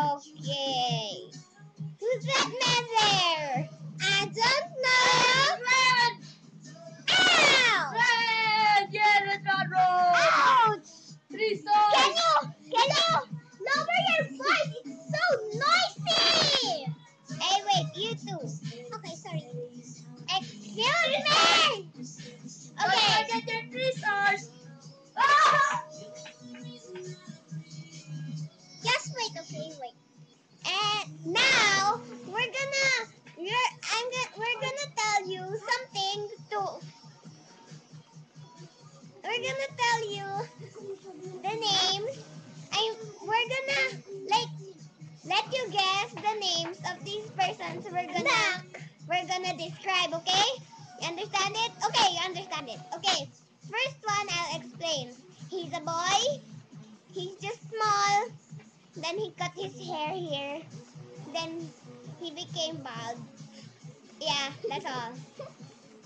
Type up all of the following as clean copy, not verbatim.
Okay. Who's that man there? I don't know. Red! Ow! Red! Yeah, let's not roll! Ouch! 3 stars! Can you lower your voice? It's so noisy! Hey, wait, you two. Okay, sorry. Excuse me! Okay, I Okay. get your 3 stars! Ah! Just wait, okay, wait. And now we're gonna tell you something to we're gonna tell you the names. We're gonna like let you guess the names of these persons we're gonna describe, okay? You understand it? Okay, you understand it. Okay. First one I'll explain. He's a boy. He's just small. Then he cut his hair here. Then he became bald. Yeah, that's all.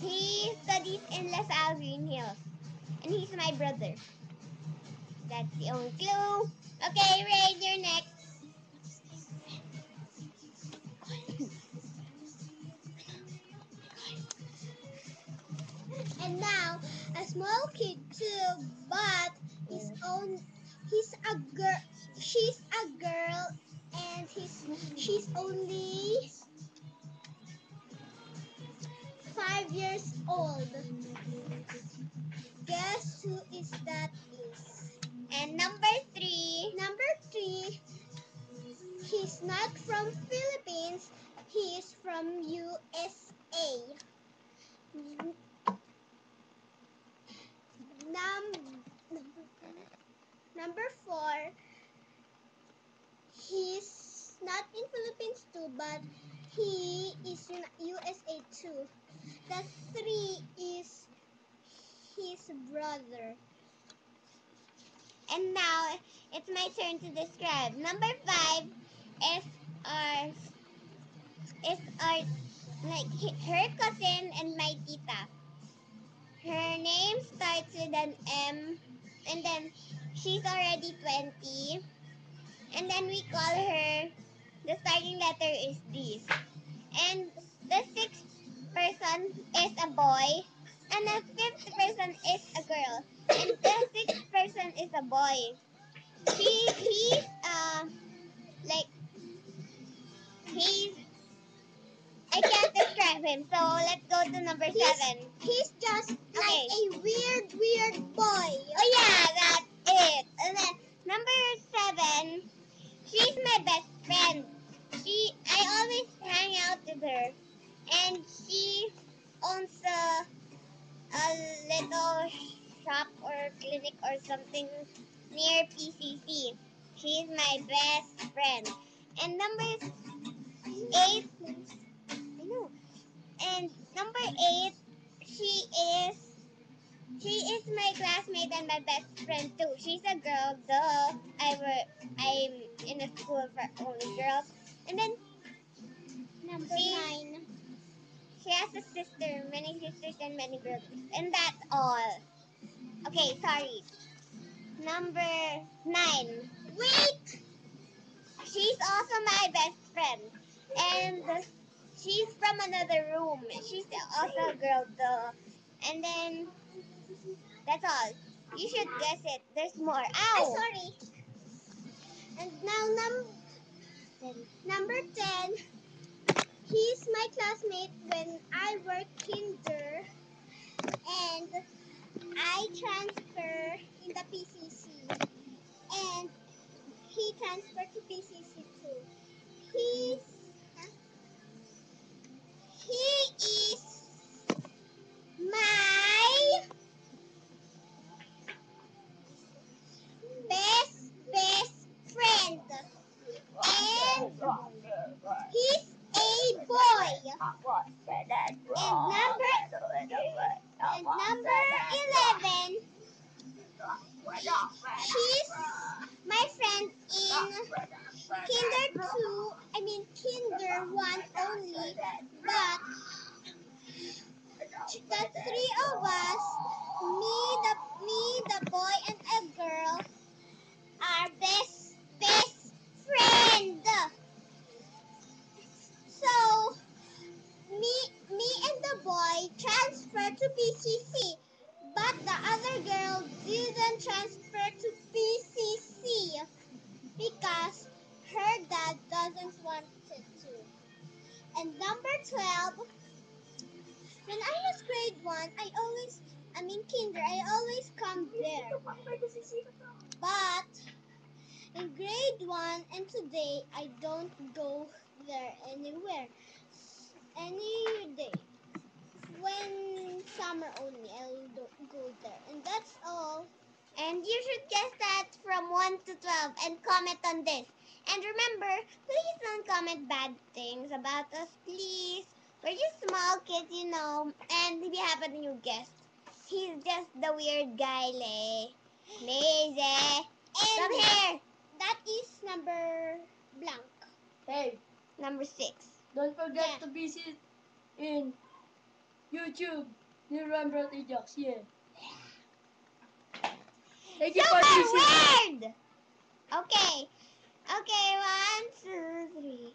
He studies in LaSalle Green Hills. And he's my brother. That's the only clue. Okay, Ray, you're next. And now, a small kid too, but he's a girl. She's a girl, and she's only 5 years old. Guess who is that is? And number 3. Number 3. He's not from Philippines. He is from USA. Number 4. He's not in Philippines too, but he is in USA too. The 3 is his brother. And now it's my turn to describe. Number 5 is our her cousin and my tita. Her name starts with an M, and then she's already 20. And then we call her, the starting letter is D. And the 6th person is a boy, and the 5th person is a girl, and the 6th person is a boy. He's like he's I can't describe him, so let's go to number 7. He's just like Okay. a weird boy. Oh yeah, that's it. And then number 7, she's my best friend. I always hang out with her, and she owns a little shop or clinic or something near PCC. She's my best friend. And number 8, I know. And number 8, she is my classmate and my best friend too. She's a girl, duh. I'm in a school for only girls. And then Number she 9. she has a sister, many sisters and many brothers. And that's all. Okay, sorry. Number 9. Wait! She's also my best friend. And she's from another room. She's also a girl, duh. And then that's all. You should guess it. There's more. Ow! Sorry. And now number 10. He's my classmate when I work kinder, and I transfer in the PCC, and he transferred to PCC too. He is my best friend, and he's a boy. And number 11, she's my friend in kinder 1 only, but the 3 of us, the boy and a girl, are best friend. wanted to. And number 12, when I was grade 1, kinder, I always come there. But in grade 1 and today, I don't go there anywhere. Any day. When summer only, I'll go there. And that's all. And you should guess that from 1 to 12 and comment on this. And remember, please don't comment bad things about us, please. We're just small kids, you know. And if you have a new guest, he's just the weird guy, Lazy. And here, That is number blank. Hey, number 6. don't forget Yeah. to visit in YouTube. New Rembrandt Ajax, yeah. Thank you for Super visiting. weird! Okay. Okay, 1, 2, 3.